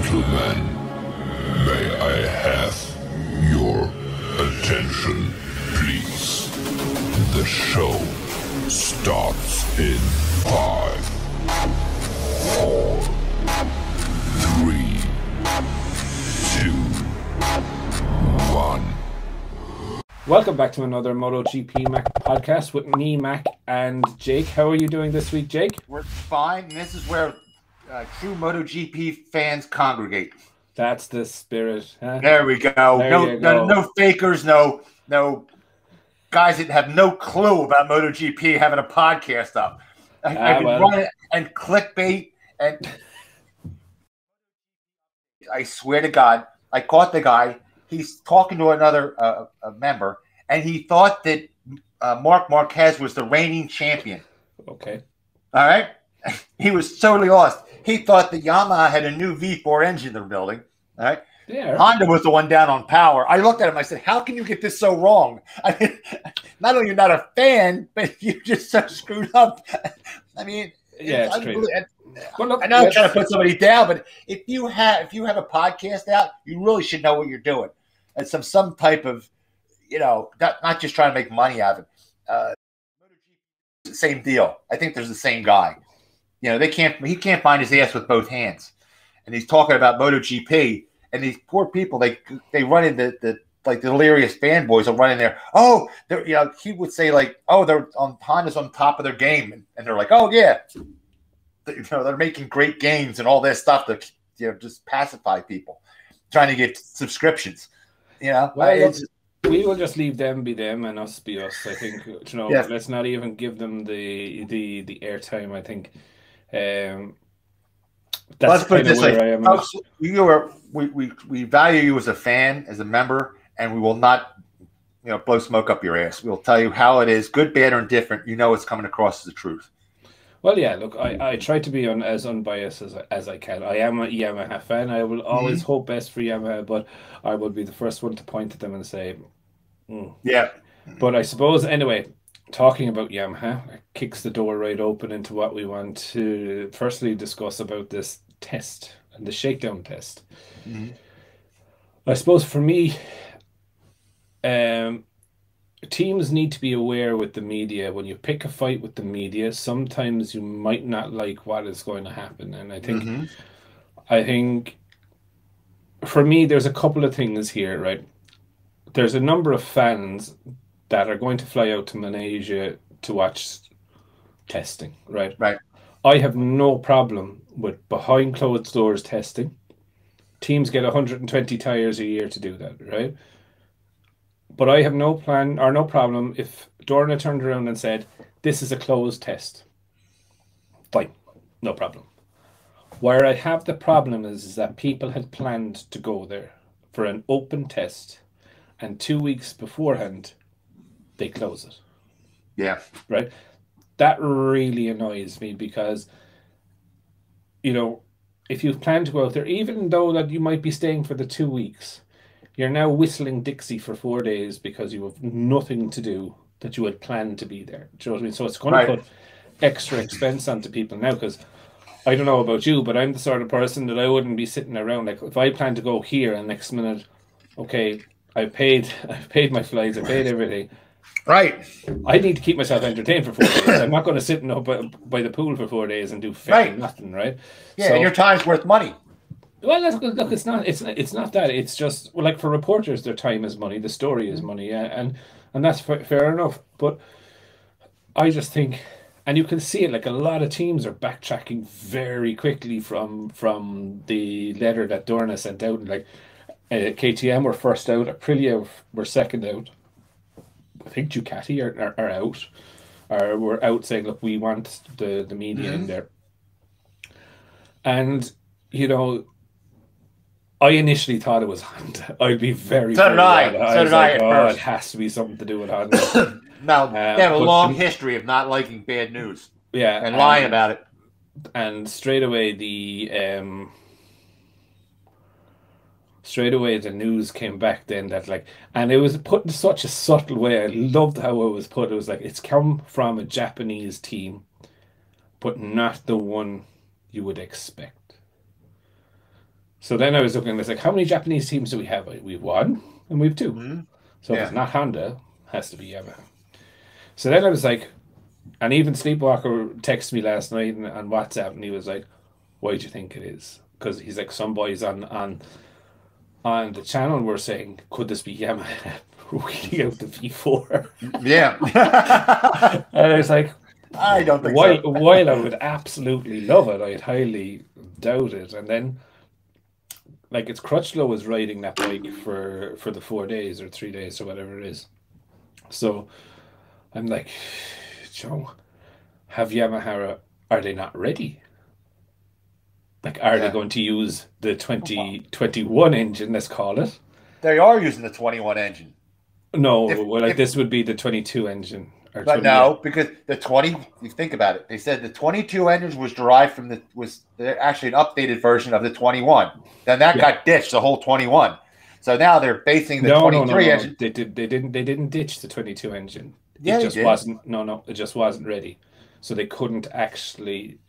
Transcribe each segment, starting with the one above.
Gentlemen, may I have your attention, please? The show starts in 5, 4, 3, 2, 1. Welcome back to another MotoGP Mac podcast with me, Mac, and Jake. How are you doing this week, Jake? We're fine. And this is where true MotoGP fans congregate. That's the spirit. Huh? There we go. No fakers, no guys that have no clue about MotoGP having a podcast up. I've been running and clickbait, and I swear to God, I caught the guy. He's talking to another a member, and he thought that Marc Marquez was the reigning champion. Okay. All right. He was totally lost. He thought that Yamaha had a new V4 engine they're building. All right. Yeah. Honda was the one down on power. I looked at him. I said, "How can you get this so wrong? I mean, not only you're not a fan, but you're just so screwed up." I mean, yeah, it's crazy. Well, look, I know I'm trying to put somebody down, but if you have a podcast out, you really should know what you're doing. And some type of, not just trying to make money out of it. Same deal. I think there's the same guy. He can't find his ass with both hands, and he's talking about MotoGP, and these poor people they run into the delirious fanboys will run in there. Oh, he would say they're on Honda's on top of their game, and they're like, oh yeah, they're making great gains and all this stuff to just pacify people, trying to get subscriptions. Well, we will just leave them be them and us be us. I think Let's not even give them the airtime. I think. Let's put it this way, folks, we value you as a fan, as a member, and we will not blow smoke up your ass. We'll tell you how it is, good, bad, or indifferent. It's coming across as the truth. Well, yeah, look, I try to be as unbiased as I can. I am a Yamaha fan. I will always hope best for Yamaha, but I will be the first one to point at them and say, yeah. But I suppose, anyway, talking about Yamaha, it kicks the door right open into what we want to firstly discuss about this test and the shakedown test. I suppose for me, teams need to be aware with the media. When you pick a fight with the media, sometimes you might not like what is going to happen. And I think for me, there's a couple of things here, right? There's a number of fans that are going to fly out to Malaysia to watch testing, right? Right. I have no problem with behind closed doors testing. Teams get 120 tires a year to do that, right? But I have no plan or no problem if Dorna turned around and said, this is a closed test. Fine, no problem. Where I have the problem is that people had planned to go there for an open test, and 2 weeks beforehand, they close it. Yeah. Right? That really annoys me because, if you plan to go out there, even though that you might be staying for the 2 weeks, you're now whistling Dixie for 4 days because you have nothing to do that you had planned to be there. Do you know what I mean? So it's going to put extra expense onto people now, because I don't know about you, but I'm the sort of person that I wouldn't be sitting around. Like, if I plan to go here and next minute, okay, I've paid my flights, I paid everything. Right. I need to keep myself entertained for 4 days. I'm not going to sit by the pool for 4 days and do nothing, right? Yeah, and your time's worth money. Well, look, it's not that. It's just, like, for reporters, their time is money. The story is money, and that's fair enough. But I just think, and you can see it, like, a lot of teams are backtracking very quickly from the letter that Dorna sent out. Like, KTM were first out, Aprilia were second out. I think Ducati are out, or we're out saying, look, we want the media in there. And, I initially thought it was Honda. I'd be very, so did I. So did I at first. It has to be something to do with Honda. Now, they have a long history of not liking bad news. Yeah. And lying about it. And straight away the news came back then that, like, and it was put in such a subtle way. I loved how it was put. It was like, it's come from a Japanese team, but not the one you would expect. So then I was looking, it's like, how many Japanese teams do we have? We have one and we have two. Mm-hmm. So if it's not Honda, it has to be Yamaha. So then I was like, and even Sleepwalker texted me last night on WhatsApp, and he was like, why do you think it is? Because he's like, some boys on the channel were saying, could this be Yamaha wheeling out the V4? Yeah. And I was like, I don't think so. While I would absolutely love it, I'd highly doubt it. And then, like, it's Crutchlow was riding that bike for the 4 days or 3 days or whatever it is. So I'm like, Joe, have Yamaha, are they not ready? Like, are they going to use the 2021 engine, let's call it? They are using the 21 engine. No, this would be the 22 engine. But no, because the 20, you think about it, they said the 22 engine was derived from actually an updated version of the 21. Then that got ditched, the whole 21. So now they're basing the 23 engine. They didn't ditch the 22 engine. Yeah, it just wasn't. It just wasn't ready. So they couldn't actually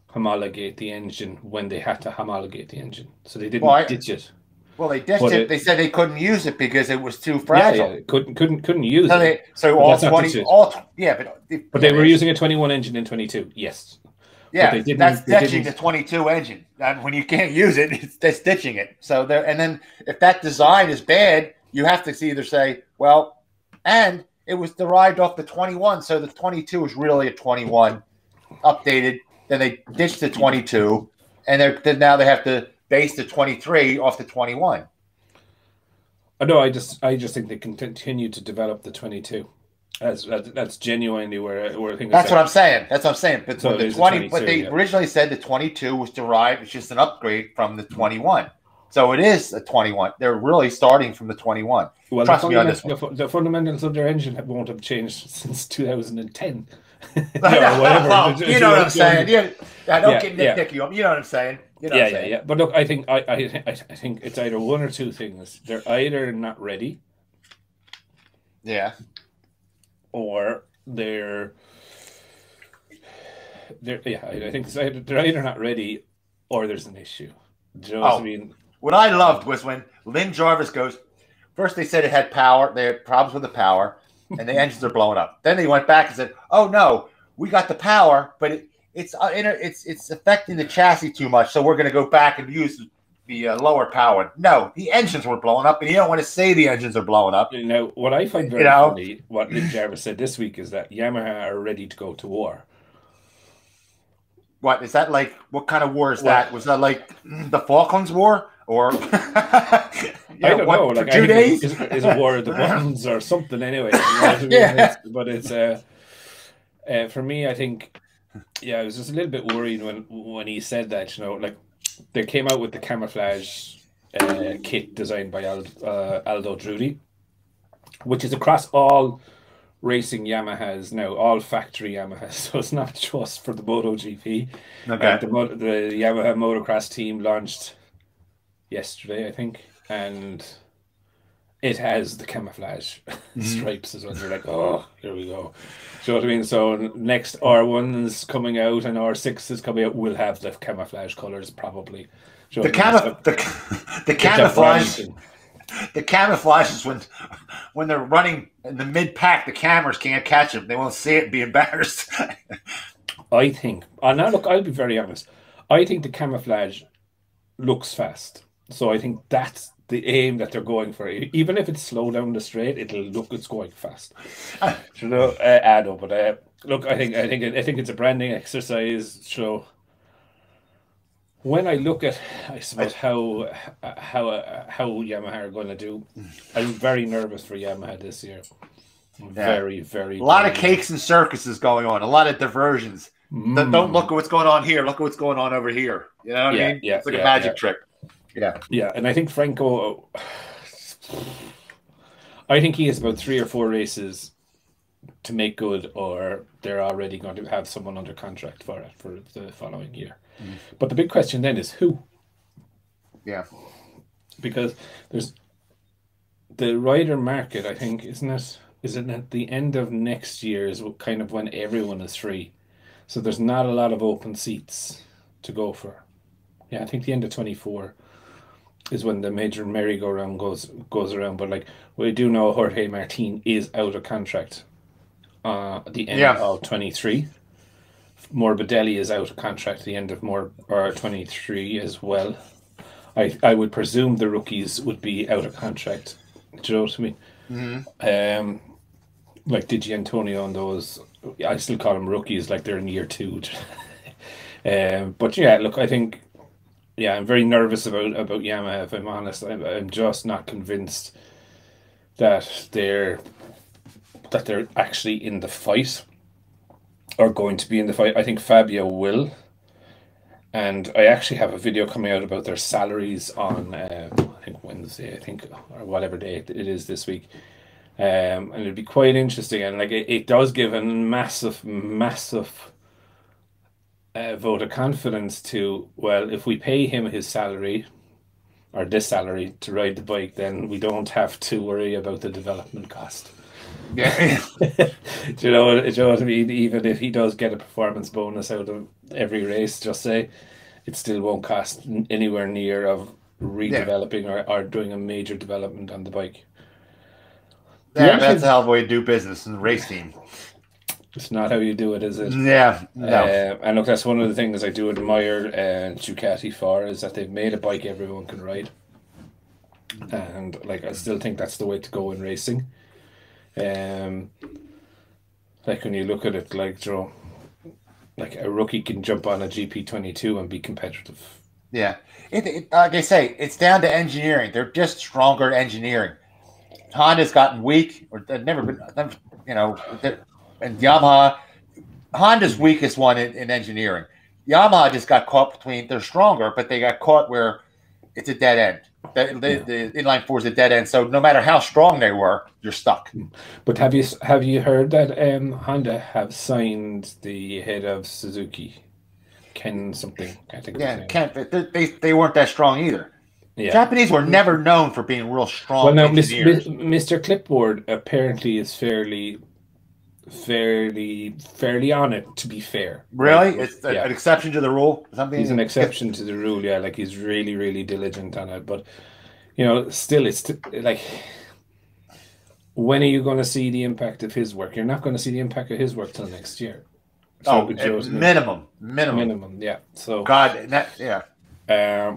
homologate the engine when they had to homologate the engine. So they didn't ditch it. Well, they ditched it. They said they couldn't use it because it was too fragile. Yeah, couldn't use it. But they were using a 21 engine in 22. Yes. Yeah, that's ditching the 22 engine. And when you can't use it, that's ditching it. So and then if that design is bad, you have to either say, well, and it was derived off the 21, so the 22 is really a 21 updated. Then they ditched the 22, and now they have to base the 23 off the 21. No, I just think they can continue to develop the 22. That's genuinely where I think. That's what I'm saying. That's what I'm saying. But so the 20, but they originally said the 22 was derived. It's just an upgrade from the 21. So it is a 21. They're really starting from the 21. Well, trust me on this one. The fundamentals of their engine won't have changed since 2010. Whatever. You know what I'm saying? Don't get nitpicky. You know what I'm saying? You know what I'm saying? Yeah. But look, I think it's either one or two things. They're either not ready. Yeah. Or I think they're either not ready or there's an issue. Do you know what I mean? What I loved was when Lynn Jarvis goes, first they said it had power, they had problems with the power, and the engines are blowing up. Then they went back and said, oh no, we got the power, but it's affecting the chassis too much, so we're going to go back and use the lower power. No, the engines were blowing up, and you don't want to say the engines are blowing up. You know, what I find very funny, what Lynn Jarvis said this week is that Yamaha are ready to go to war. What is that like? What kind of war is that? Was that like the Falklands War, or I don't know? Like 2 days? Is a war of the buttons or something? Anyway, but it's for me, I think, I was just a little bit worried when he said that. You know, like they came out with the camouflage kit designed by Aldo Drudi, which is across all racing Yamahas now, all factory Yamahas, so it's not just for the MotoGP. Okay. The Yamaha motocross team launched yesterday, I think, and it has the camouflage stripes as well. They're like, oh, here we go. Do you know what I mean? So next R1's coming out and R6 is coming out, will have the camouflage colors probably. The camouflage. The camouflage is when they're running in the mid-pack, the cameras can't catch them. They won't see it and be embarrassed. I think. Now, look, I'll be very honest. I think the camouflage looks fast. So I think that's the aim that they're going for. Even if it's slow down the straight, it'll look it's going fast. You know, but look, I think it's a branding exercise. So when I look at, I suppose, how Yamaha are going to do, I'm very nervous for Yamaha this year. Very, very. A lot of cakes and circuses going on. A lot of diversions. Don't look at what's going on here. Look at what's going on over here. You know what I mean? It's like a magic trick. Yeah, and I think Franco, I think he has about 3 or 4 races to make good, or they're already going to have someone under contract for it for the following year. But the big question then is who? Yeah. Because there's the rider market, I think, isn't it at the end of next year is kind of when everyone is free. So there's not a lot of open seats to go for. Yeah, I think the end of 24. is when the major merry-go-round goes around. But like we do know, Jorge Martine is out of contract at the end of 23. Morbidelli is out of contract at the end of 23 as well. I would presume the rookies would be out of contract. Do you know what I mean? Mm-hmm. Like Digi Antonio and those, I still call them rookies, like they're in year 2. But yeah, look, I think, yeah, I'm very nervous about Yamaha. If I'm honest, I'm just not convinced that they're actually in the fight or going to be in the fight. I think Fabio will. And I actually have a video coming out about their salaries on, I think Wednesday, or whatever day it is this week. And it'd be quite interesting. And like it does give a massive vote of confidence to, well, if we pay him his salary or this salary to ride the bike, then we don't have to worry about the development cost. Yeah. Do you know what I mean? Even if he does get a performance bonus out of every race, just say it still won't cost anywhere near of redeveloping or doing a major development on the bike. Yeah, that's how we do business in the race team. It's not how you do it, is it? Yeah, no. And look, that's one of the things I do admire Ducati for, is that they've made a bike everyone can ride. And like, I still think that's the way to go in racing. Like when you look at it, like Joe, like a rookie can jump on a GP22 and be competitive. Yeah, like I say, it's down to engineering. They're just stronger at engineering. Honda's gotten weak, or they've never been, you know, and Yamaha, Honda's weakest one in engineering. Yamaha just got caught between, they're stronger, but they got caught where it's a dead end. The inline four is a dead end, so no matter how strong they were, you're stuck. But have you heard that Honda have signed the head of Suzuki, Ken something? I think. Yeah, Ken. They weren't that strong either. Yeah. Japanese were never known for being real strong. Well, now engineers. Mr. Clipboard apparently is fairly on it. To be fair, really, right? it's an exception to the rule. Something he's an exception to the rule. Yeah, like he's really diligent on it. But you know, still, it's like, when are you going to see the impact of his work? You're not going to see the impact of his work till next year. So minimum. Yeah. So yeah.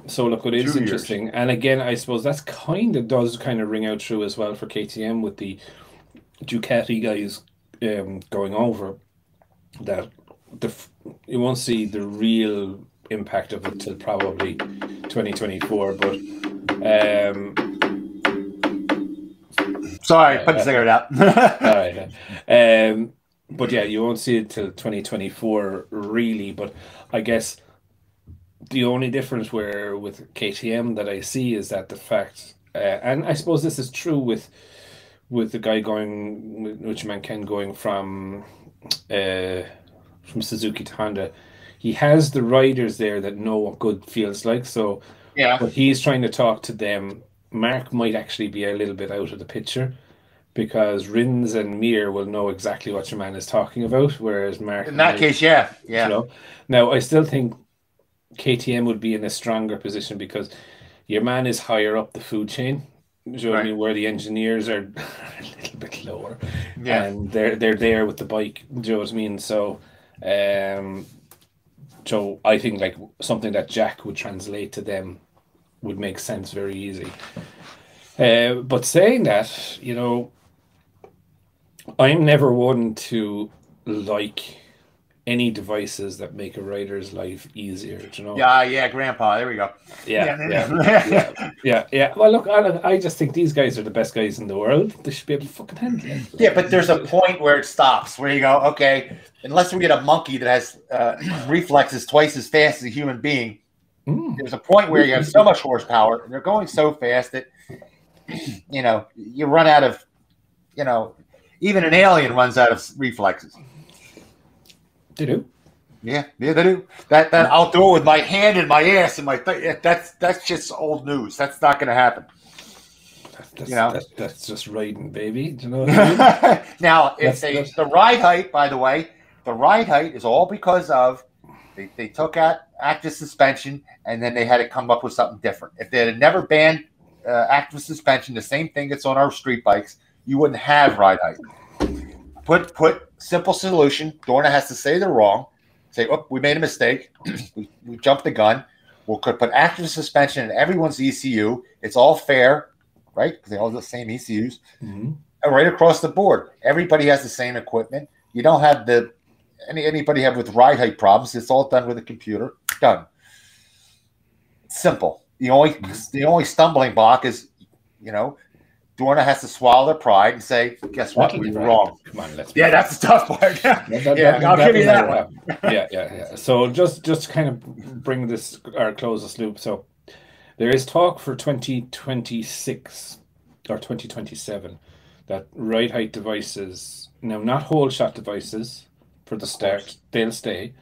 So look, what is interesting, and again, I suppose that's does ring out true as well for KTM with the Ducati guys going over, that you won't see the real impact of it till probably 2024. But sorry, put the cigarette out. All right. But yeah, you won't see it till 2024 really. But I guess the only difference with KTM that I see is that the fact, and I suppose this is true with the guy going, which man Ken going from Suzuki to Honda, he has the riders there that know what good feels like. So yeah, but he's trying to talk to them. Marc might actually be a little bit out of the picture, because Rins and Mir will know exactly what your man is talking about, whereas Marc, in that case, yeah. You know? Now, I still think KTM would be in a stronger position because your man is higher up the food chain. Do you know what I mean? Where the engineers are a little bit lower, and they're there with the bike. Do you know what I mean? So, so I think like something that Jack would translate to them would make sense very easy. But saying that, you know, I'm never one to like any devices that make a rider's life easier. Do you know? Yeah, Grandpa. There we go. Yeah. Well, look, I just think these guys are the best guys in the world. They should be able to fucking handle it. Yeah, but there's a point where it stops, where you go, okay, unless we get a monkey that has reflexes twice as fast as a human being, there's a point where you have so much horsepower and they're going so fast that, you know, you run out of, you know, even an alien runs out of reflexes. They do. Yeah, they do. That I'll do it with my hand in my ass and my that's just old news. That's not going to happen. That's just riding, baby. Do you know what I mean? Now, the ride height, by the way, the ride height is all because of They took out active suspension, and then they had to come up with something different. If they had never banned active suspension, the same thing that's on our street bikes, you wouldn't have ride height. Put simple solution. Dorna has to say they're wrong. Say, oh, we made a mistake. we jumped the gun. We'll put active suspension in everyone's ECU. It's all fair, right? Because they all have the same ECUs. Mm-hmm. And right across the board, everybody has the same equipment. You don't have anybody have with ride height problems. It's all done with a computer. Done. Simple. The only stumbling block is, Dorna has to swallow their pride and say, "Guess what? We were wrong." Come on, let's. Yeah, that's the tough part. I'll give you that one. Yeah. So just kind of bring this or close this loop. So there is talk for 2026 or 2027 that ride height devices, now not whole shot devices for the start, they'll stay.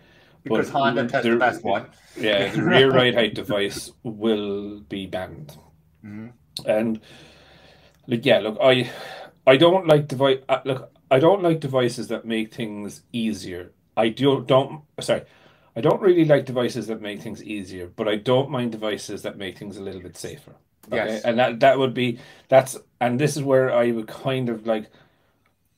Because Honda has the best one. Yeah, the rear ride height device will be banned. Mm-hmm. And look, I don't like I don't like devices that make things easier. I don't really like devices that make things easier, but I don't mind devices that make things a little bit safer. Okay, Yes. and and this is where I would kind of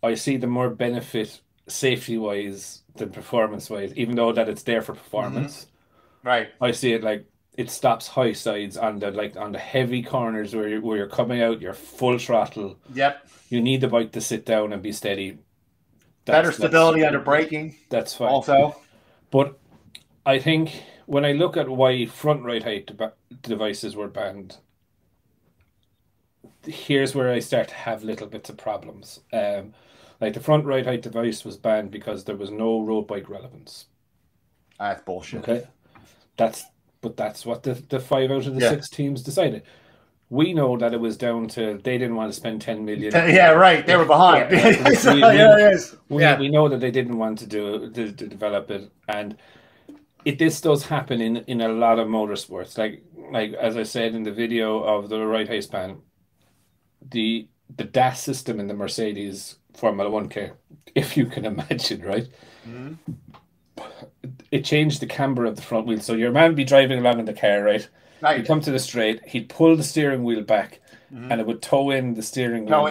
I see the more benefit safety wise than performance wise, even though that it's there for performance. Mm-hmm. Right. I see it like it stops high sides on the heavy corners where you're coming out, you're full throttle. Yep. You need the bike to sit down and be steady. Better stability under braking. That's fine. Also, but I think when I look at why front ride height devices were banned, here's where I start to have little bits of problems. Like the front ride height device was banned because there was no road bike relevance. that's bullshit. Okay, that's what the 5 out of the 6 teams decided. We know that it was down to they didn't want to spend 10 million. Yeah, right. They were behind. We know that they didn't want to develop it, and this does happen in a lot of motorsports. Like as I said in the video of the ride height ban, the DAS system in the Mercedes Formula 1 car, if you can imagine, right? Mm-hmm. It changed the camber of the front wheel. So your man would be driving along in the car, right? He'd come to the straight, he'd pull the steering wheel back, and it would tow in the steering wheel or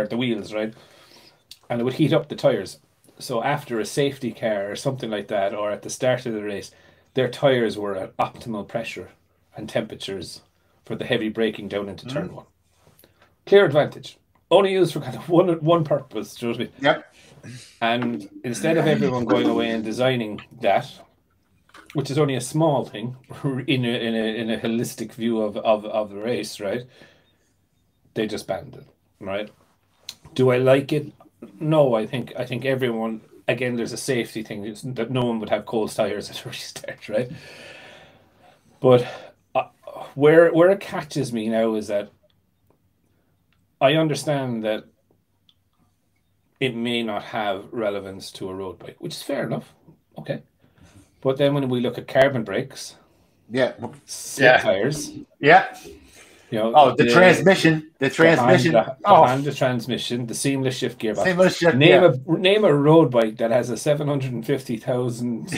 the wheels, right? And it would heat up the tires. So after a safety car or something like that, or at the start of the race, their tires were at optimal pressure and temperatures for the heavy braking down into turn 1. Clear advantage. Only used for kind of one purpose, do you know what I mean? Yep. And instead of everyone going away and designing that, which is only a small thing in a holistic view of the race, right? They just banned it, right? Do I like it? No, I think everyone, again, there's a safety thing that no one would have cold tires at a restart, right? But where it catches me now is that I understand that it may not have relevance to a road bike, which is fair enough. Okay. But then when we look at carbon brakes, slick tires, the transmission, the Honda transmission, the seamless shift gearbox. Name a road bike that has a 750,000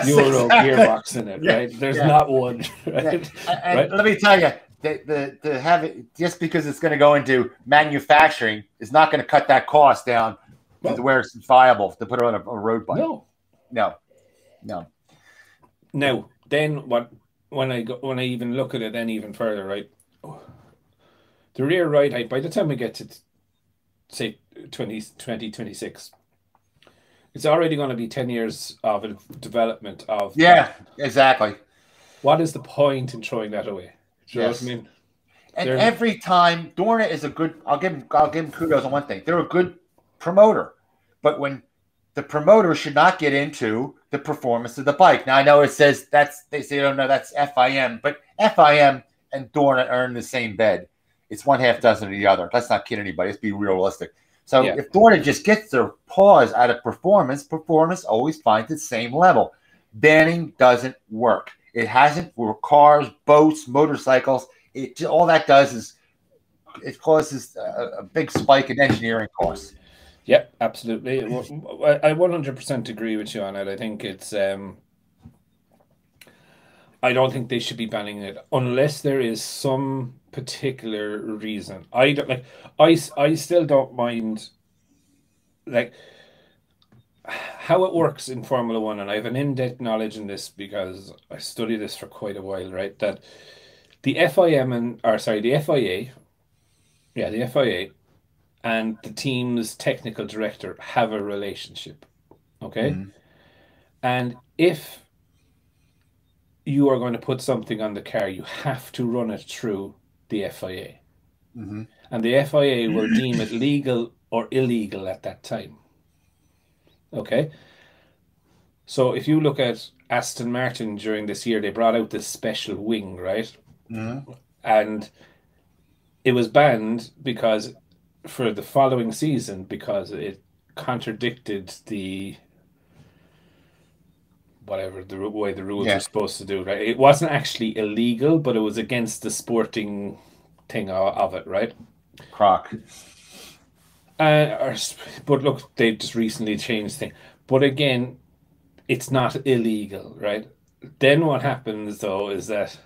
euro gearbox in it, right? There's not one, right? And let me tell you, to have it just because it's going to go into manufacturing is not going to cut that cost down to where it's viable to put it on a road bike. No. Now, then when I even look at it then even further, right? The rear ride height, by the time we get to say 2026, it's already going to be 10 years of development of exactly. What is the point in throwing that away? Do you know what I mean? And every time Dorna is a good, I'll give him kudos on one thing. They're a good promoter, but when the promoter should not get into the performance of the bike. Now I know it says they say, oh no, that's FIM, but FIM and Dorna are in the same bed. It's one half dozen of the other. Let's not kid anybody. Let's be realistic. So if Dorna just gets their paws out of performance always finds its same level. Banning doesn't work. It hasn't for cars, boats, motorcycles. All that does is it causes a big spike in engineering costs. Yep, absolutely. I 100% agree with you on it. I think it's I don't think they should be banning it unless there is some particular reason. I don't like. I still don't mind like how it works in Formula One, and I have an in-depth knowledge in this because I studied this for quite a while, right? That the FIM the FIA, yeah, the FIA and the team's technical director have a relationship, okay? Mhm. And if you are going to put something on the car, you have to run it through the FIA. Mhm. And the FIA will deem it legal or illegal at that time. Okay? So if you look at Aston Martin during this year, they brought out this special wing, right? Mhm. And it was banned because for the following season because it contradicted the whatever the way the rules are Yeah. supposed to do, right? It wasn't actually illegal, but it was against the sporting thing of it, right? Croc. Uh, but look, they just recently changed thing. But again, it's not illegal, right? Then what happens though is that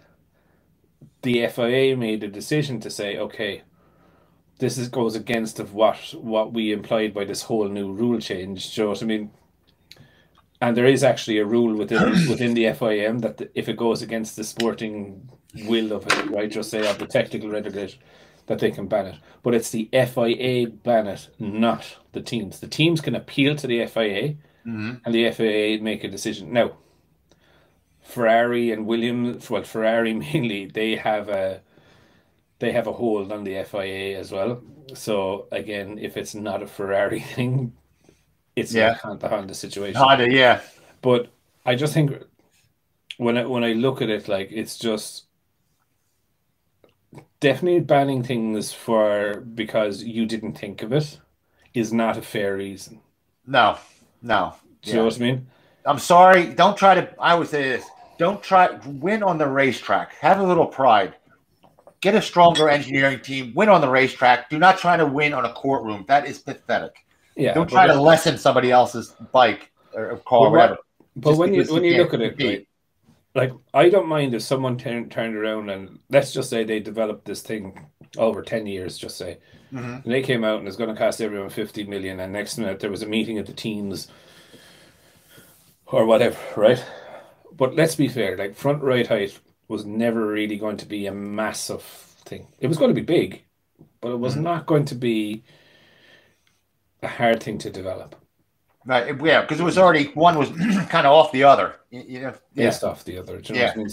the FIA made a decision to say, okay, this is goes against of what we implied by this whole new rule change. Do you know what I mean? And there is actually a rule within the FIM that if it goes against the sporting will of it, right, just say of the technical regulation, that they can ban it. But it's the FIA ban it, not the teams. The teams can appeal to the FIA, Mhm. and the FIA make a decision. Now, Ferrari and Williams, well, Ferrari mainly, they have a hold on the FIA as well. So again, if it's not a Ferrari thing, it's Yeah. like the Honda situation. Honda. Yeah. But I just think when I look at it, like it's just definitely banning things for because you didn't think of it is not a fair reason. No. No. Do you know Yeah. what I mean? I'm sorry. Don't try to. I would say this. Don't try win on the racetrack. Have a little pride. Get a stronger engineering team. Win on the racetrack. Do not try to win on a courtroom. That is pathetic. Yeah, Don't try to lessen somebody else's bike or car or whatever. But when you can't look at it, compete. right? Like I don't mind if someone turned around and let's just say they developed this thing over 10 years, just say. Mhm. And they came out and it's going to cost everyone 50 million and next minute there was a meeting of the teams or whatever, right? But let's be fair, like front right height was never really going to be a massive thing. It was going to be big, but it was Mhm. not going to be a hard thing to develop Right. Yeah, because it was already one was kind of off the other. You know. Yeah. based off the other. Do you know what Yeah. I mean?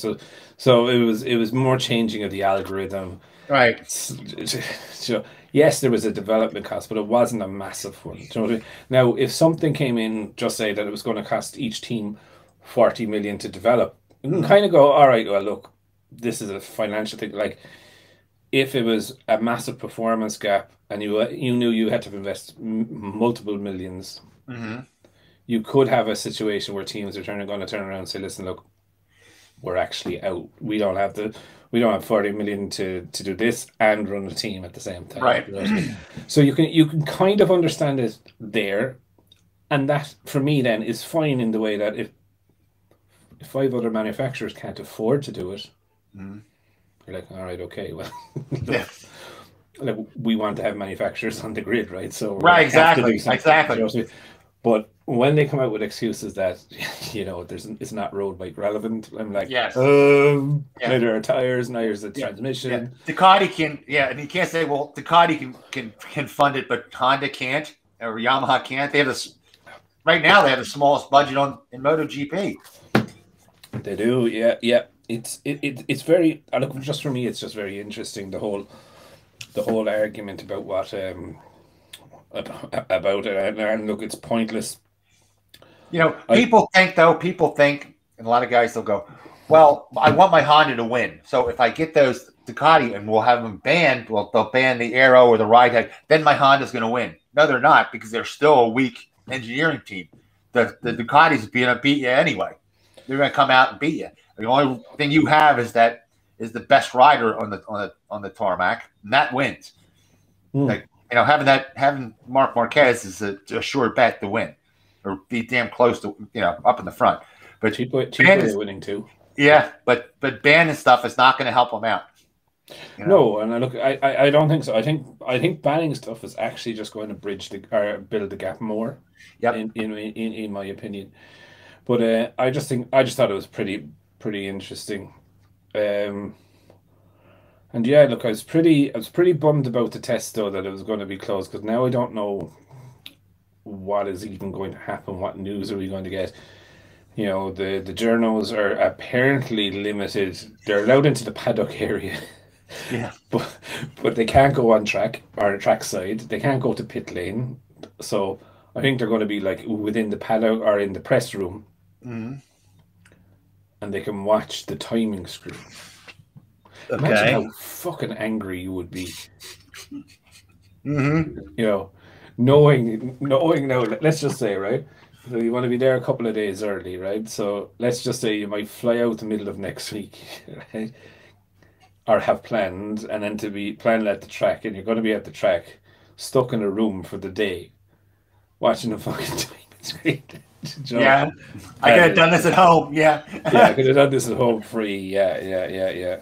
So it was more changing of the algorithm. Right. So yes, there was a development cost, but it wasn't a massive one. Do you know what I mean? Now, if something came in, just say that it was going to cost each team 40 million to develop, you can kind of go, all right, well, look, this is a financial thing. Like if it was a massive performance gap and you knew you had to invest multiple millions, Mhm. you could have a situation where teams are going to turn around and say, listen, look, we're actually out. We don't have 40 million to do this and run a team at the same time. Right. You know what I mean? So you can kind of understand it there. And that for me then is fine in the way that if five other manufacturers can't afford to do it, Mhm. you're like, all right, okay, well, Yeah. like we want to have manufacturers on the grid, right? So we're Right. gonna have to do Exactly. something, Exactly. you know what I mean? But when they come out with excuses that it's not road bike relevant, I'm like, Yes. yeah. Yeah. Neither are tires, neither's the Yeah. transmission. Yeah. Ducati can. Yeah, and you can't say, well, Ducati can fund it, but Honda can't or Yamaha can't. They have this right now. They have the smallest budget in MotoGP. They do, yeah, yeah. It's very. Look, just for me, it's just very interesting the whole argument about what about it, and look, it's pointless. You know, people think, and a lot of guys will go, well, I want my Honda to win. So if I get those Ducati and we'll have them banned, well, they'll ban the aero or the ride height, then my Honda's going to win. No, they're not because they're still a weak engineering team. The Ducati's going to beat you anyway. They're going to come out and beat you. The only thing you have is the best rider on the tarmac, and that wins. Like having Marc Marquez is a sure bet to win or be damn close to up in the front. But cheap way winning too. Yeah, but banning stuff is not going to help them out. You know? No, and I don't think so. I think banning stuff is actually just going to bridge the or build the gap more. Yep. In my opinion, but I just thought it was pretty interesting. Um, and yeah, look, I was pretty bummed about the test though that it was going to be closed because now I don't know what is even going to happen. What news are we going to get? You know, the journos are apparently limited. They're allowed into the paddock area. Yeah. But they can't go on track or track side. They can't go to pit lane. So I think they're going to be like within the paddock or in the press room, Mm-hmm. and they can watch the timing screen. Okay. Imagine how fucking angry you would be. Mm-hmm. You know, knowing now. Let's just say, right. So you want to be there a couple of days early, right? So let's just say you might fly out the middle of next week, right? Or have planned, and then to be planned at the track, and you're going to be at the track, stuck in a room for the day, watching the fucking timing screen. Yeah, I could have done this at home. Yeah, yeah, I could have done this at home free. Yeah.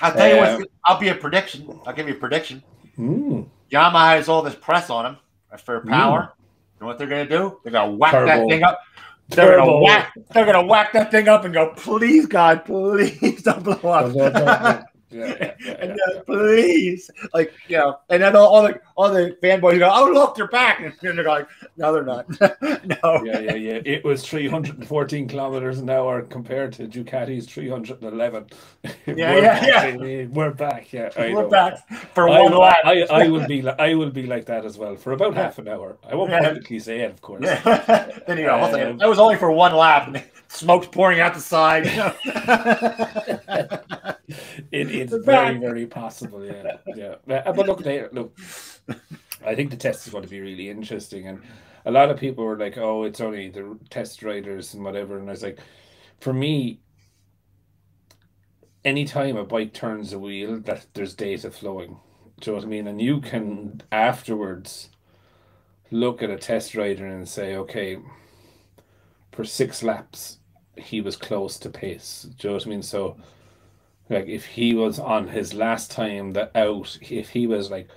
I'll tell you what. I'll be a prediction. I'll give you a prediction. Yamaha has all this press on them for power. You know what they're going to do? They're going to whack that thing up. They're gonna whack that thing up and go, please God, please don't blow up. Please, like, you know, and then all the fanboys go, oh look, they're back, and they're going, no, they're not. No. Yeah. It was 314 kilometers an hour compared to Ducati's 311. We're back. Yeah, we're back for one lap. I will be like that as well for about half an hour. I won't publicly say it, of course. Then you go, that was only for one lap, and smoke's pouring out the side. It's very possible, yeah. But look, I think the test is going to be really interesting, and a lot of people were like, "Oh, it's only the test riders and whatever," and I was like, for me, anytime a bike turns a wheel, that there's data flowing. Do you know what I mean? And you can afterwards look at a test rider and say, okay, for 6 laps, he was close to pace. Do you know what I mean? So, like, if he was on his last time if he was like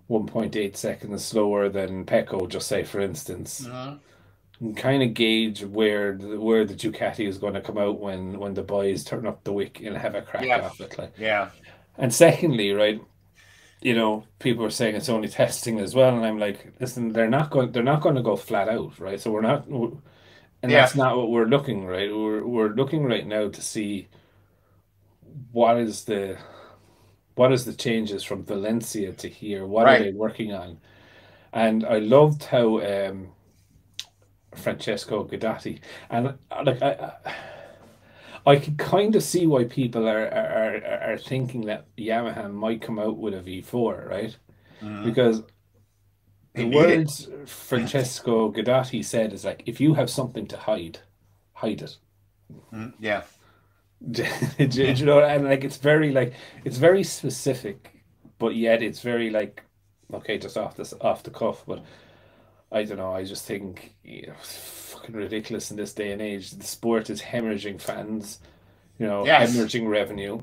1.8 seconds slower than Pecco, just say for instance, you can kind of gauge where the Ducati is going to come out when the boys turn up the wick and have a crack off it. Like, and secondly, right, you know, people are saying it's only testing as well, and I'm like, listen, they're not going to go flat out, right? So that's not what we're looking, right? We're looking right now to see what is the changes from Valencia to here. What are they working on? And I loved how Francesco Guidotti, and like I can kind of see why people are thinking that Yamaha might come out with a V4, right? Because the words Francesco Guidotti said is like, if you have something to hide it. Yeah. Do you know? And like it's very specific, but yet it's very like, okay, just off the cuff. But I don't know. I just think, you know, it's fucking ridiculous in this day and age. The sport is hemorrhaging fans, you know, hemorrhaging revenue.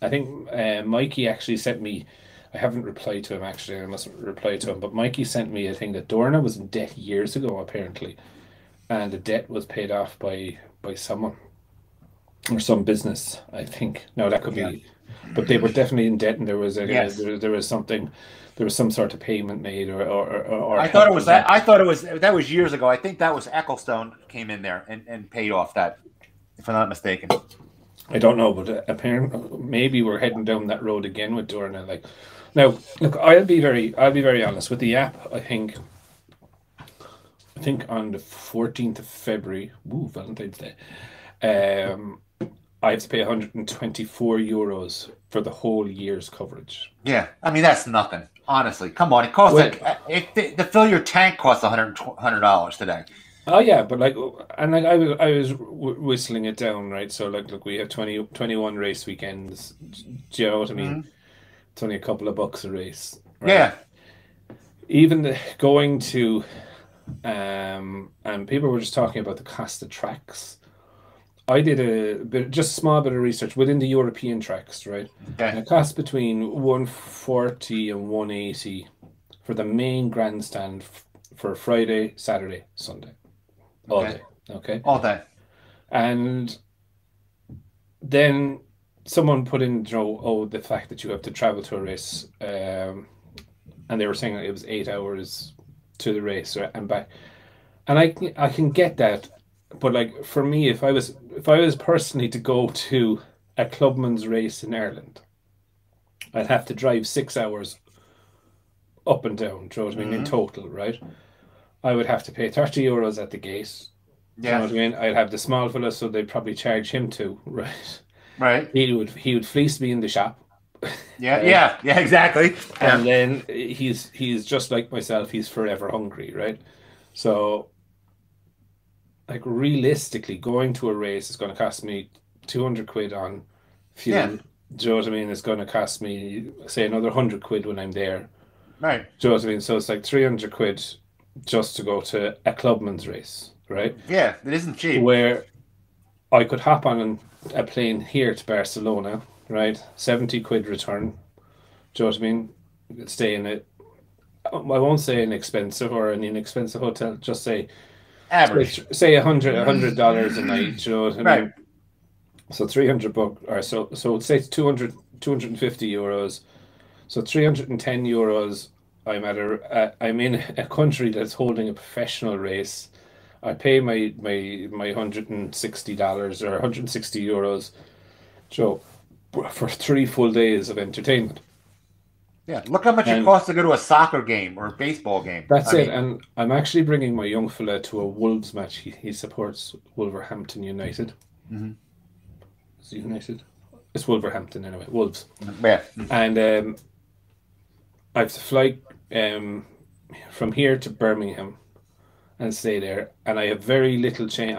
I think Mikey actually sent me. I haven't replied to him actually. I must reply to him. But Mikey sent me a thing that Dorna was in debt years ago apparently, and the debt was paid off by someone or some business. I think no, that could be, but they were definitely in debt, and there was there was something. There was some sort of payment made, or I thought it was that. I thought that was years ago. I think that was Ecclestone came in there and paid off that, if I'm not mistaken. I don't know, but apparently maybe we're heading down that road again with Dorna. Like, now, look, I'll be very honest with the app. I think on the 14th of February, Valentine's Day, I have to pay 124 euros for the whole year's coverage. Yeah, I mean that's nothing. Honestly, come on, it costs to fill your tank costs $100 today. Oh yeah, but like, and like I was whistling it down, right? So like, look, we have 21 race weekends. Do you know what I mean? It's only a couple of bucks a race. Right? Yeah. Even going to, and people were just talking about the cost of tracks. I did just a small bit of research within the European tracks, right? Okay. And it costs between 140 and 180 for the main grandstand for Friday, Saturday, Sunday, all day. Okay. All day. And then someone put in, the fact that you have to travel to a race, and they were saying that it was 8 hours to the race and back. And I can get that, but like for me, if I was personally to go to a clubman's race in Ireland, I'd have to drive 6 hours up and down. Do you know what I mean? In total, right? I would have to pay €30 at the gate. Yeah. You know what I mean? I'd have the small fella, so they'd probably charge him too, right? Right. He would fleece me in the shop. Yeah, yeah, exactly. And then he's just like myself. He's forever hungry, right? So, like realistically, going to a race is going to cost me 200 quid on fuel. Yeah. Do you know what I mean? It's going to cost me, say, another 100 quid when I'm there. Right. Do you know what I mean? So it's like 300 quid just to go to a clubman's race, right? Yeah, it isn't cheap. Where I could hop on a plane here to Barcelona, right? 70 quid return. Do you know what I mean? Stay in it. I won't say an expensive or an inexpensive hotel. Just say average. Say $100 a night. Do you know what I mean? Right. So $300 or so say it's 250 euros. So €310. I'm in a country that's holding a professional race. I pay my $160 or €160, so for 3 full days of entertainment. Yeah, look how much it costs to go to a soccer game or a baseball game. That's it. And I'm actually bringing my young fella to a Wolves match. He supports Wolverhampton United. Mm-hmm. Is it United? It's Wolverhampton anyway. Wolves. Yeah. And I have to fly from here to Birmingham and stay there, and I have very little change.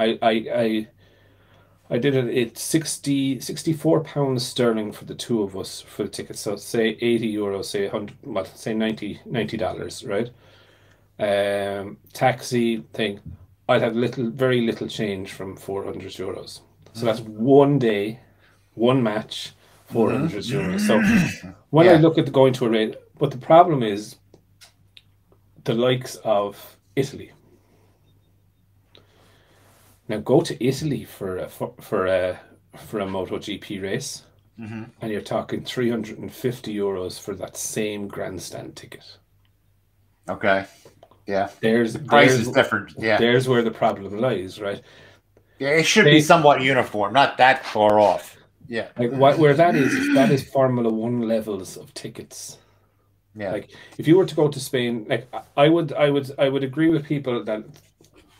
I did it. It's 64 pounds sterling for the two of us for the tickets. So say €80, say 100, well, say $90, right? Taxi thing, I'd have very little change from €400. So that's 1 day, 1 match, €400. So when I look at going to a race, but the problem is the likes of Italy. Now go to Italy for a MotoGP race, and you're talking €350 for that same grandstand ticket. Okay. Yeah. The price is different. Yeah. There's where the problem lies, right? Yeah, it should be somewhat uniform, not that far off. Yeah. Like where that is Formula One levels of tickets. Yeah. Like if you were to go to Spain, like I would agree with people that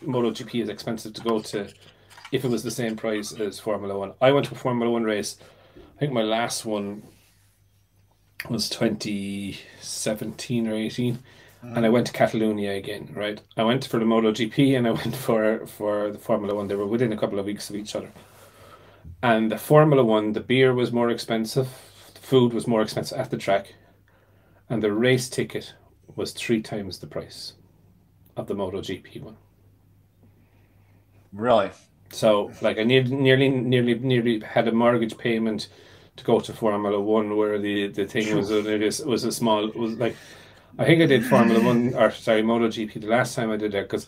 MotoGP is expensive to go to if it was the same price as Formula One. I went to a Formula One race. I think my last one was 2017 or 18, and I went to Catalonia again. Right, I went for the MotoGP and I went for the Formula One. They were within a couple of weeks of each other. And the Formula One, the beer was more expensive, the food was more expensive at the track, and the race ticket was 3 times the price of the MotoGP one. Really? So, like, I nearly had a mortgage payment to go to Formula One, where the thing was a small. It was like, I think I did MotoGP the last time I did that, because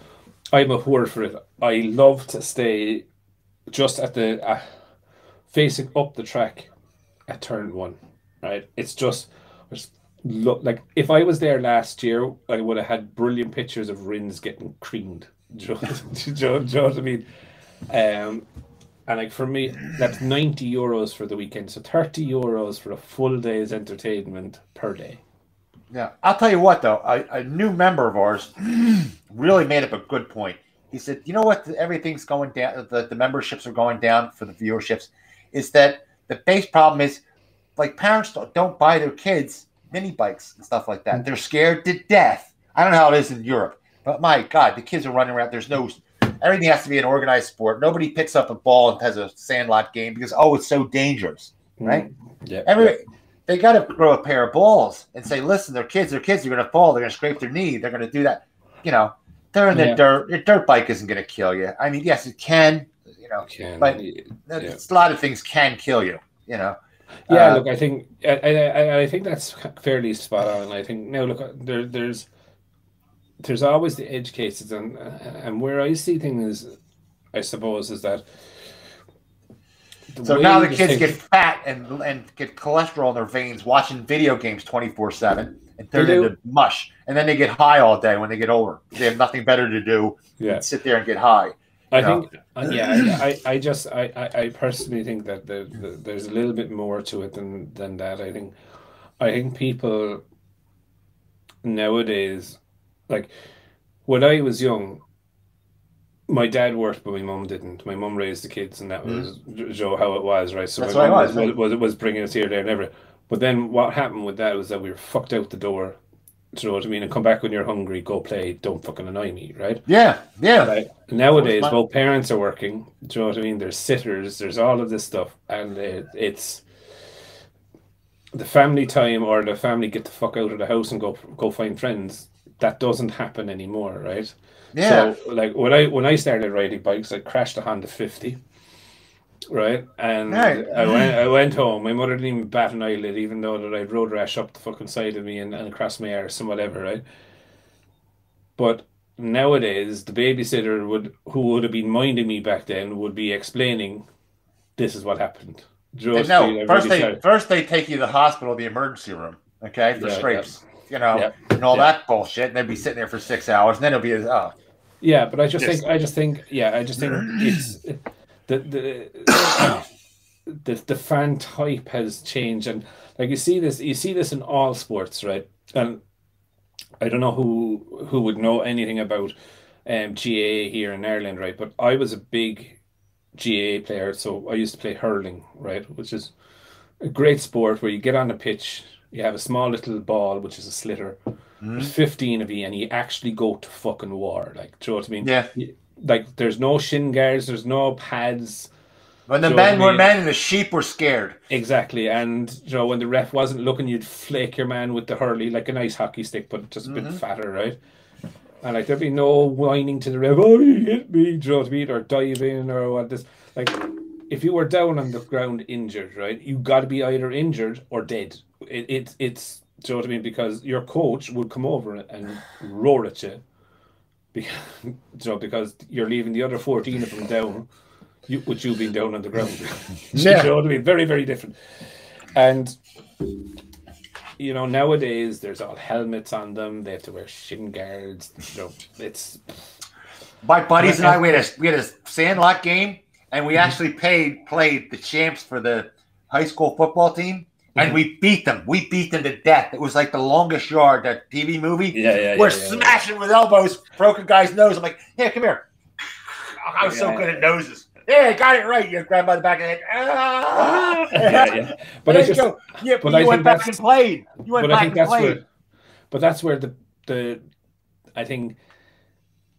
I'm a whore for it. I love to stay just at the facing up the track at turn 1. Right? It's just like if I was there last year, I would have had brilliant pictures of Rins getting creamed. Do you know what I mean? And like for me, that's €90 for the weekend, so €30 for a full day's entertainment per day. Yeah, I'll tell you what though, a new member of ours really made up a good point. He said, "You know what? Everything's going down. The memberships are going down for the viewerships. Is that the base problem is, like, parents don't buy their kids mini bikes and stuff like that. They're scared to death. I don't know how it is in Europe. But my God, the kids are running around. Everything has to be an organized sport. Nobody picks up a ball and has a sandlot game because, it's so dangerous, right? Yeah. They got to grow a pair of balls and say, listen, they're kids. They're going to fall. They're going to scrape their knee. They're going to do that. You know, they're in the dirt. Your dirt bike isn't going to kill you. I mean, yes, it can. you know. Can, But yeah. a lot of things can kill you, you know. Yeah, look, I think I think that's fairly spot on. I think now, look, there's always the edge cases, and where I see things, I suppose, is that so now the this kids thing, get fat and get cholesterol in their veins watching video games 24/7 and turn into mush, and then they get high all day when they get older. They have nothing better to do than sit there and get high. I think, I personally think that there's a little bit more to it than that. I think people nowadays, like when I was young, my dad worked, but my mum didn't. My mum raised the kids, and that was how it was, right? So that's my what mum was bringing us here, there, and everywhere. But then what happened with that was that we were fucked out the door. Do you know what I mean? And come back when you're hungry, go play, don't fucking annoy me, right? Yeah. Like, nowadays, both parents are working. Do you know what I mean? There's sitters, there's all of this stuff, and it's the family time or the family get the fuck out of the house and go find friends. That doesn't happen anymore, right? Yeah. So like when I started riding bikes, I crashed a Honda 50, right? And I went home. My mother didn't even bat an eyelid, even though that I'd road rash up the fucking side of me and across my arse and whatever, right? But nowadays, the babysitter who would have been minding me back then would be explaining, this is what happened. First they take you to the hospital, the emergency room, okay, for scrapes, you know, and all that bullshit. And they'd be sitting there for 6 hours, and then it'll be yeah. But I just think it's the fan type has changed, and like you see this in all sports, right? And I don't know who would know anything about GAA here in Ireland, right? But I was a big GAA player, so I used to play hurling, right? Which is a great sport where you get on the pitch, you have a small little ball, which is a slitter. There's 15 of you, and you actually go to fucking war. Like, do you know what I mean? Yeah. Like, there's no shin guards, there's no pads. When the men were men and the sheep were scared. Exactly. And, you know, when the ref wasn't looking, you'd flake your man with the hurley, like a nice hockey stick, but just a bit fatter, right? And, like, there'd be no whining to the ref, oh, you hit me, do you know what I mean? Or dive in, or what this. Like, if you were down on the ground injured, right, you got to be either injured or dead. It's, do you know what I mean? Because your coach would come over and roar at you. Because you're leaving the other 14 of them down. With you being down on the ground. You know what I mean? Very, very different. And, you know, nowadays there's all helmets on them. They have to wear shin guards. You know, it's... My buddies and I, we had a sandlot game, and we actually played the champs for the high school football team, and we beat them. We beat them to death. It was like the longest yard, that TV movie. We're smashing with elbows, broke a guy's nose. I'm like, yeah, come here. I was so good at noses. Yeah, got it right. You grabbed by the back of the head. But I just, but you went back and played. You went back and played. But that's where the I think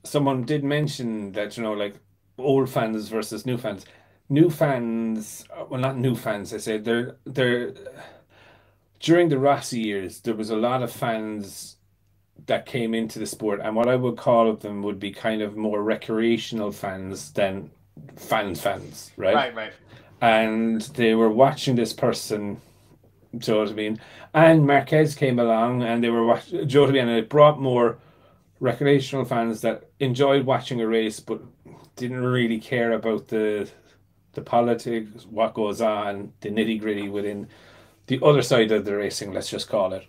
someone did mention that, you know, like old fans versus new fans. New fans, well, not new fans. I say they're during the Rossi years, there was a lot of fans that came into the sport, and what I would call them would be kind of more recreational fans than fans, right? Right. And they were watching this person, do you know what I mean? And Marquez came along, and they were watching, do you know what I mean? And it brought more recreational fans that enjoyed watching a race, but didn't really care about the politics, what goes on, the nitty gritty within the other side of the racing, let's just call it.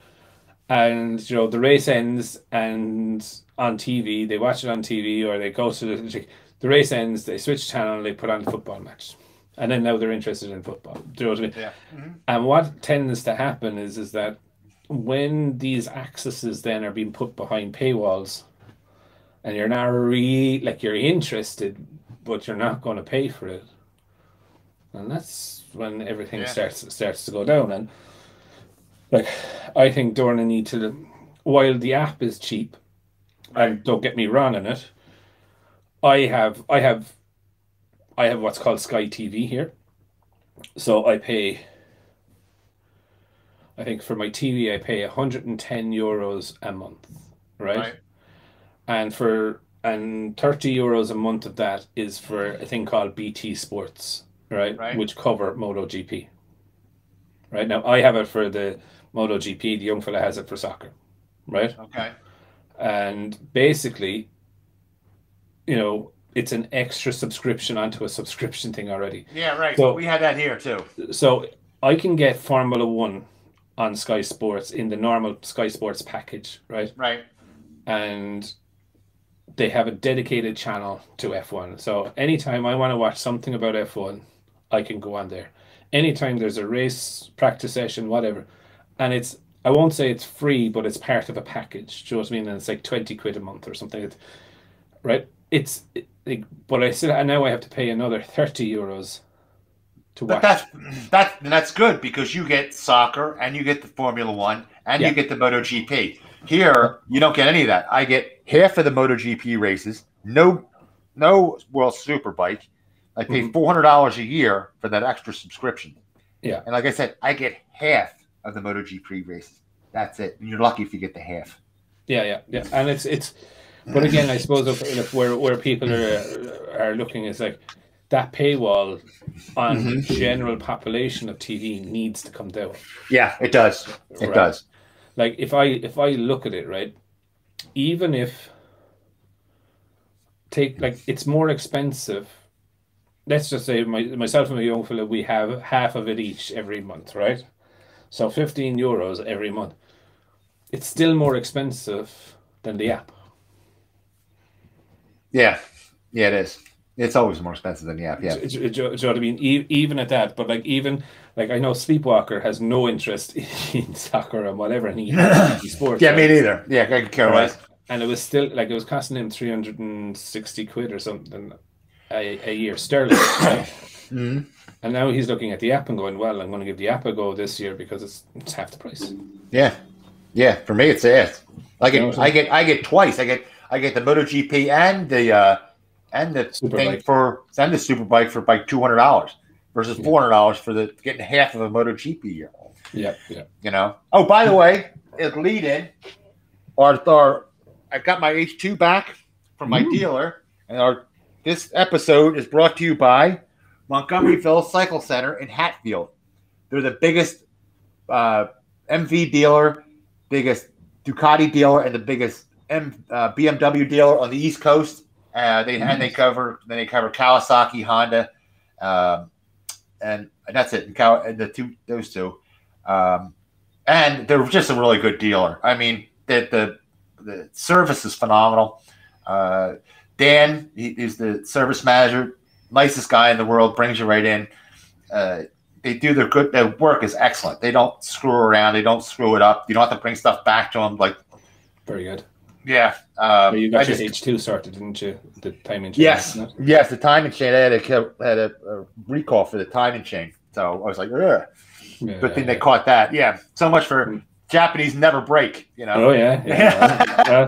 And, you know, the race ends, and on TV, they watch it on TV, or they go to the race ends, they switch channel, and they put on the football match. And then now they're interested in football. Do you know what I mean? Yeah. And what tends to happen is that when these accesses then are being put behind paywalls, and you're not really, like, you're interested, but you're not going to pay for it. And that's when everything starts to go down. And, like, I think Dorna need to, while the app is cheap, and don't get me wrong on it, I have what's called Sky TV here. So I think for my TV, I pay €110 a month, right? And for and €30 a month of that is for a thing called BT Sports, right? Which cover MotoGP. Right now, I have it for the MotoGP. The young fella has it for soccer, right? Okay. And basically, you know, it's an extra subscription onto a subscription thing already. Yeah, right. So we had that here too. So I can get Formula One on Sky Sports in the normal Sky Sports package, right? Right. And they have a dedicated channel to F1. So anytime I want to watch something about F1, I can go on there. Anytime there's a race, practice session, whatever. And it's, I won't say it's free, but it's part of a package. Do you know what I mean? And it's like 20 quid a month or something. Right? But I still, and now I have to pay another €30 to watch. But that's good because you get soccer and you get the Formula One and you get the MotoGP. Here, you don't get any of that. I get half of the MotoGP races, no World Superbike. I pay $400 a year for that extra subscription. Yeah. And like I said, I get half of the MotoGP races. That's it. And you're lucky if you get the half. Yeah. And it's but again, I suppose if where people are looking is like that paywall on the general population of TV needs to come down. Yeah, it does. It does. Like if I look at it, right, even if it's more expensive. Let's just say myself and my young fella, we have half of it each every month, right? So €15 every month. It's still more expensive than the app. Yeah, it is. It's always more expensive than the app. Yeah, do you know what I mean? Even at that, but I know Sleepwalker has no interest in soccer and whatever, and he has sports. Yeah, me neither. Yeah, I could care less. And it was still it was costing him 360 quid or something a year sterling. Right? And now he's looking at the app and going, well, I'm going to give the app a go this year because it's half the price. Yeah. For me, it's it. I get twice. I get the MotoGP and the Superbike for like $200 versus $400 for getting half of a MotoGP year. Yeah. You know. Oh, by the way, as lead in, I got my H2 back from my dealer, and this episode is brought to you by Montgomeryville Cycle Center in Hatfield. They're the biggest MV dealer, biggest Ducati dealer, and the biggest BMW dealer on the East Coast. They cover Kawasaki, Honda, and that's it. And those two, and they're just a really good dealer. I mean, the service is phenomenal. Dan, he's the service manager, nicest guy in the world, brings you right in. They do their work is excellent. They don't screw around. They don't screw it up. You don't have to bring stuff back to them. Very good. Yeah. You got your H2 sorted, didn't you? The timing chain. Yes, the timing chain. I had a recall for the timing chain. So I was like, ugh. Good thing they caught that. Yeah. So much for Japanese never break, you know. Oh yeah.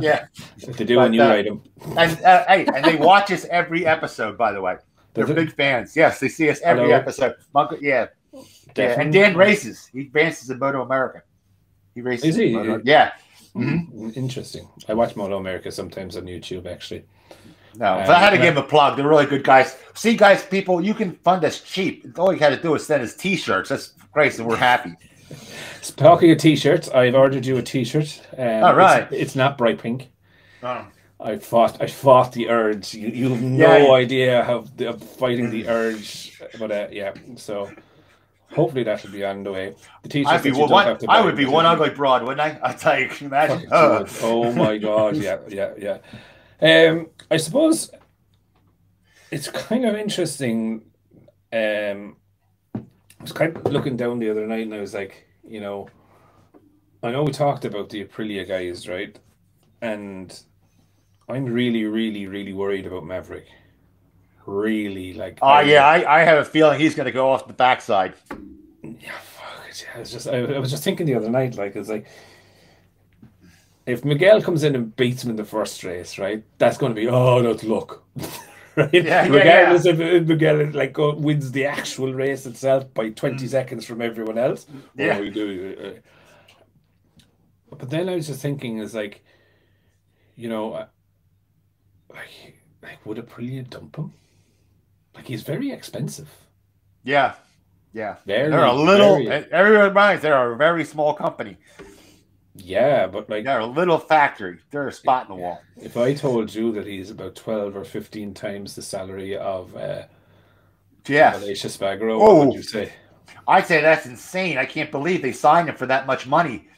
Yeah. If they do when you write them. And they watch us every episode, by the way. They're big fans. Yes, they see us every episode. Yeah. And Dan races. He races in Moto America. He races. Is he? Yeah. Interesting. I watch Moto America sometimes on YouTube, actually. No, but I had to give them a plug. They're really good guys. See, guys, people, you can fund us cheap. All you got to do is send us T-shirts. That's great, and we're happy. Talking of T-shirts, I've ordered you a T-shirt. All right. It's not bright pink. Oh. I fought the urge. You have no idea how I'm fighting the urge, but so hopefully that will be on the way. The T-shirt I would be one ugly broad, wouldn't I? I tell you, can you imagine? Oh my god, yeah. I suppose it's kind of interesting. I was kind of looking down the other night, and I was like, I know we talked about the Aprilia guys, right? And I'm really, really, really worried about Maverick. Really, I have a feeling he's going to go off the backside. Yeah, fuck it. Yeah, I was just thinking the other night, it's like if Miguel comes in and beats him in the first race, right? That's going to be that's luck, right? Regardless if Miguel wins the actual race itself by 20 seconds from everyone else. Yeah. But then I was just thinking, is I would Aprilia dump him? Like, he's very expensive. Yeah. Yeah. Very, they're a little, very, everyone reminds they're a very small company. yeah, but like They're a little factory. They're a spot in the wall. if I told you that he's about 12 or 15 times the salary of Alicia Spagaro, what would you say? I'd say that's insane. I can't believe they signed him for that much money,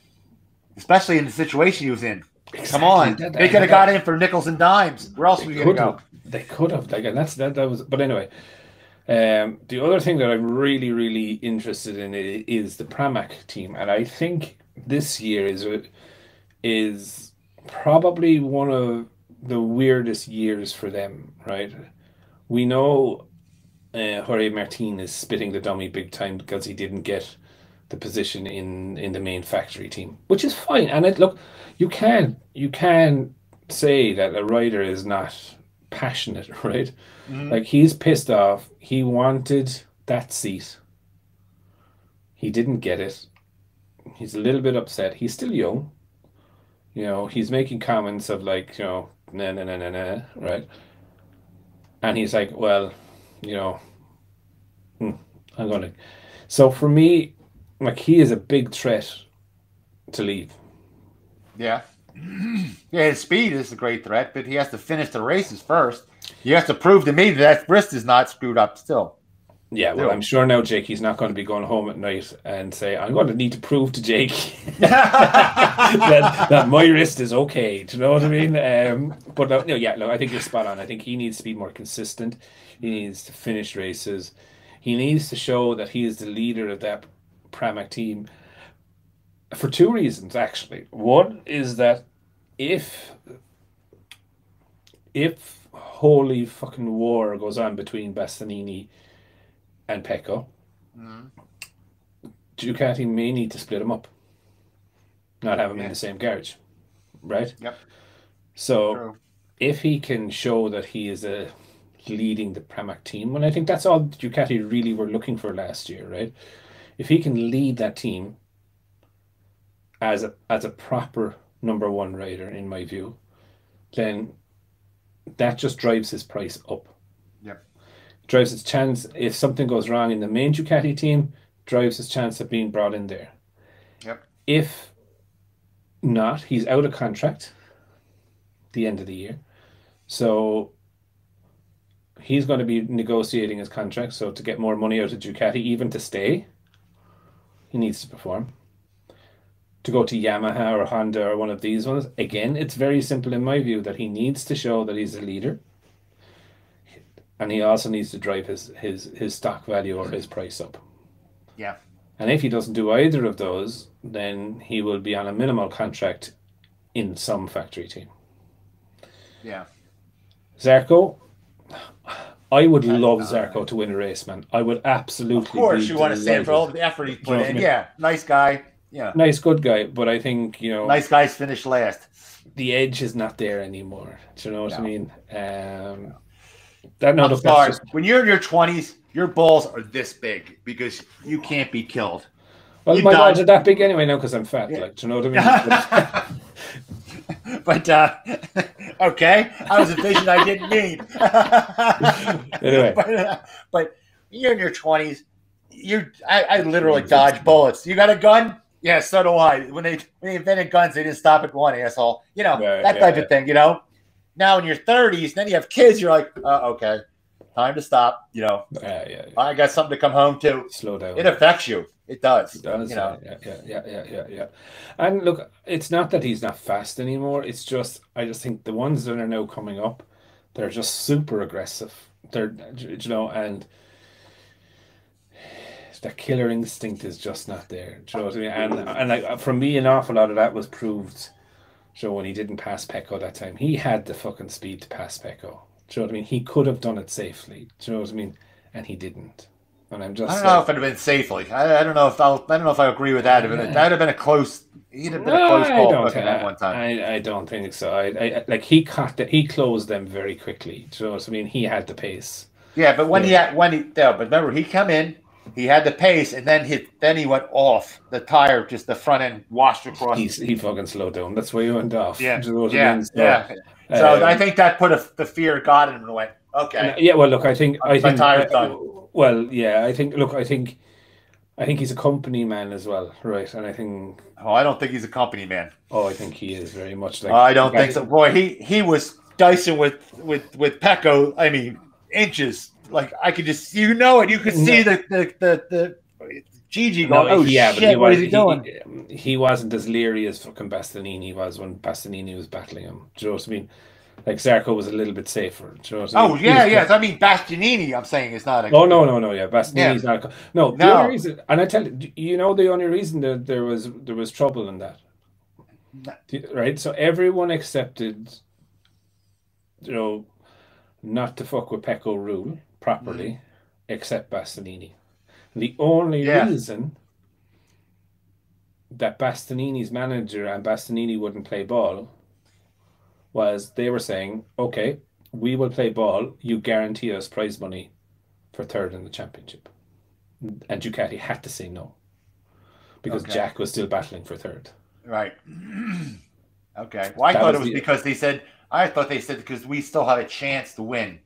especially in the situation he was in. Exactly. Come on, they could have got in for nickels and dimes. Where else were you going to go? They could have, like, and that was. But anyway, the other thing that I'm really, really interested in is the Pramac team, and I think this year is probably one of the weirdest years for them. Right? We know Jorge Martine is spitting the dummy big time because he didn't get the position in the main factory team, which is fine. And look, you can say that a rider is not passionate, right? Like, he's pissed off. He wanted that seat. He didn't get it. He's a little bit upset. He's still young. He's making comments of like, nah, nah, nah, nah, nah, right? And he's like, well, I'm going to. So for me, like, he is a big threat to leave. Yeah. Yeah, his speed is a great threat, but he has to finish the races first. He has to prove to me that wrist is not screwed up still. Yeah, well, I'm sure now, Jake, he's not going to be going home at night and say, I'm going to need to prove to Jake that my wrist is okay. Do you know what I mean? But no, I think you're spot on. I think he needs to be more consistent. He needs to finish races. He needs to show that he is the leader of that Pramac team for two reasons, actually. One is that if holy fucking war goes on between Bastianini and Pecco, Ducati may need to split them up, not have them in the same garage, right? Yep. So if he can show that he is leading the Pramac team, and I think that's all Ducati really were looking for last year, right? If he can lead that team as a proper number one rider, in my view, then that just drives his price up. Yep. Drives his chance, if something goes wrong in the main Ducati team, drives his chance of being brought in there. Yep. If not, he's out of contract the end of the year. So he's going to be negotiating his contract. So to get more money out of Ducati, even to stay, he needs to perform. To go to Yamaha or Honda or one of these ones, again, it's very simple in my view that he needs to show that he's a leader, and he also needs to drive his stock value or his price up. Yeah. And if he doesn't do either of those, then he will be on a minimal contract in some factory team. Yeah. Zarco, I would love Zarco to win a race, man. I would absolutely. Of course, you want to stand for all the effort he put in. Yeah, nice guy. Yeah, nice, good guy, but I think nice guys finish last. The edge is not there anymore. Do you know what I mean? I'm sorry. When you're in your 20s, your balls are this big because you can't be killed. Well, my balls are that big anyway now because I'm fat. Yeah. Like, do you know what I mean? But okay, that was a vision I didn't need. Anyway, but you're in your 20s. I literally dodge bullets. You got a gun? Yeah, so do I. When they invented guns, they didn't stop at one, asshole. That type of thing. Now in your 30s, then you have kids. You're like, okay, time to stop. I got something to come home to. Slow down. It affects you. It does. It does. Yeah. And look, it's not that he's not fast anymore. It's just I just think the ones that are now coming up, they're just super aggressive. They're and that killer instinct is just not there. Do you know what I mean? And like for me, an awful lot of that was proved. So when he didn't pass Pecco that time, he had the fucking speed to pass Pecco. Do you know what I mean? He could have done it safely. Do you know what I mean? And he didn't. And I'm just. I don't know if it'd have been safely. I don't know if I agree with that. That'd have been a close. He'd have been a close call that one time. I don't think so. I like he closed them very quickly. Do you know what I mean? He had the pace. Yeah, but but remember he come in. He had the pace, and then he went off the tire. Just the front end washed across. He fucking slowed down. That's why he went off. Yeah, Do you know what I yeah, mean? So, yeah. So I think that put the fear got in him and went, okay. Yeah. Well, look, I think my tire's done. Well, yeah. I think he's a company man as well, right? And I think. Oh, I don't think he's a company man. Oh, I think he is very much like. I don't think so. Boy, he was dicing with Pecco. I mean, inches. Like I could just, you could see the Gigi going, oh yeah, shit, what is he doing? He wasn't as leery as fucking Bastianini was when Bastianini was battling him. Do you know what I mean? Like Zarco was a little bit safer. Do you know what I mean? Oh yeah, yes. I mean Bastianini. I'm saying it's not. Oh no. Yeah, Bastianini's not. No. The only reason, and I tell you, the only reason that there was trouble in that, right? So everyone accepted, not to fuck with Pecco rule properly, except Bastianini. The only reason that Bastianini's manager and Bastianini wouldn't play ball was they were saying, okay, we will play ball, you guarantee us prize money for third in the championship. And Ducati had to say no. Because Jack was still battling for third. Right. Okay. Well, I thought it was because they said because we still had a chance to win.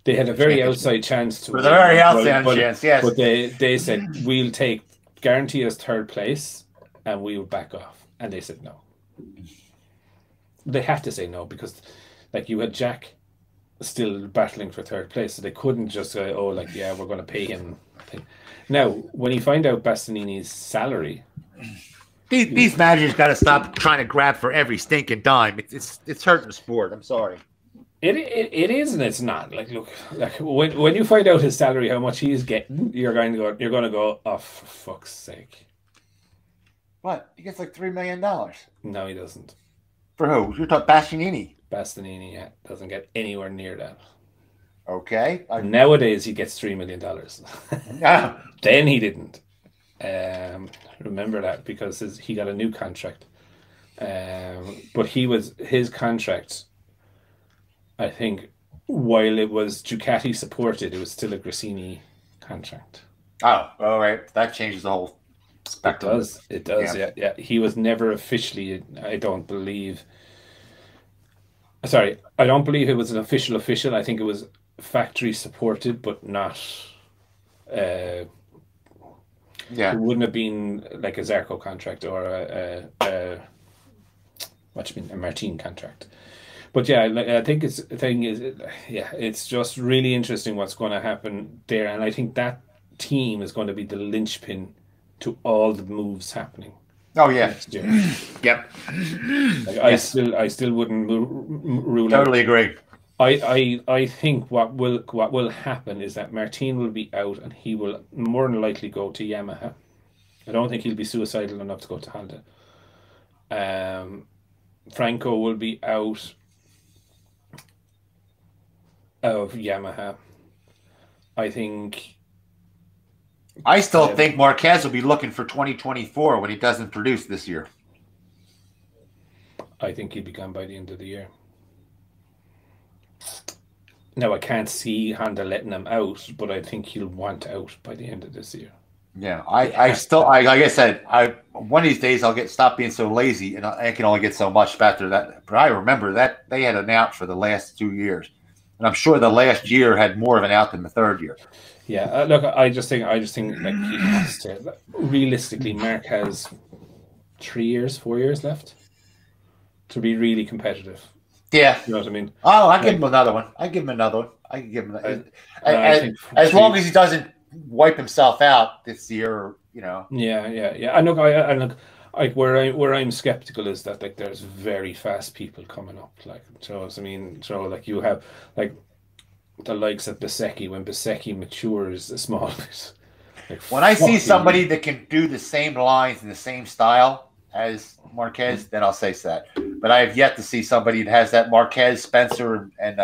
They had a very outside chance to win. A very outside chance, yes. But they said, we'll guarantee us third place, and we will back off. And they said no. They had to say no because, like, you had Jack still battling for third place, so they couldn't just say, oh, like, yeah, we're going to pay him. Now, when you find out Bastianini's salary... These managers got to stop trying to grab for every stinking dime. It's hurting the sport. I'm sorry. It is and it's not. Like, look, like when you find out his salary, how much he is getting, you're going to go, oh, for fuck's sake. What? He gets like $3 million. No, he doesn't. For who? You're talking Bastianini. Bastianini, yeah, doesn't get anywhere near that. Okay. Nowadays, he gets $3 million. Then he didn't. Remember that because he got a new contract. But his contract, I think, while it was Ducati supported, it was still a Gresini contract. Oh, all right. That changes the whole spectrum. It does. Yeah. He was never officially, I don't believe it was an official. I think it was factory supported, but not. It wouldn't have been like a Zarco contract or a Martine contract. But yeah, I think it's just really interesting what's going to happen there, and I think that team is going to be the linchpin to all the moves happening. Oh yeah, yep. Like, yes. I still wouldn't rule out. Totally agree. I think what will happen is that Martine will be out, and he will more than likely go to Yamaha. I don't think he'll be suicidal enough to go to Honda. Franco will be out of Yamaha. I still think Marquez will be looking for 2024 when he doesn't produce this year. I think he'll be gone by the end of the year. Now, I can't see Honda letting him out, but I think he'll want out by the end of this year. Yeah, I still, like I said, one of these days I'll stop being so lazy, and I can only get so much after that. But I remember that they had an out for the last 2 years, and I'm sure the last year had more of an out than the third year. Yeah, look, I just think like he has to. Realistically, Marc has 4 years left to be really competitive. Yeah, you know what I mean. Oh, I give him another one. I can give him as long as he doesn't wipe himself out this year, you know. Yeah. And look, like where I'm skeptical is that like there's very fast people coming up. Like, so I mean, so like you have like the likes of Bezzecchi. When Bezzecchi matures a small bit. Like, when I see somebody that can do the same lines and the same style as Marquez, then I'll say that. But I have yet to see somebody that has that Marquez, Spencer, and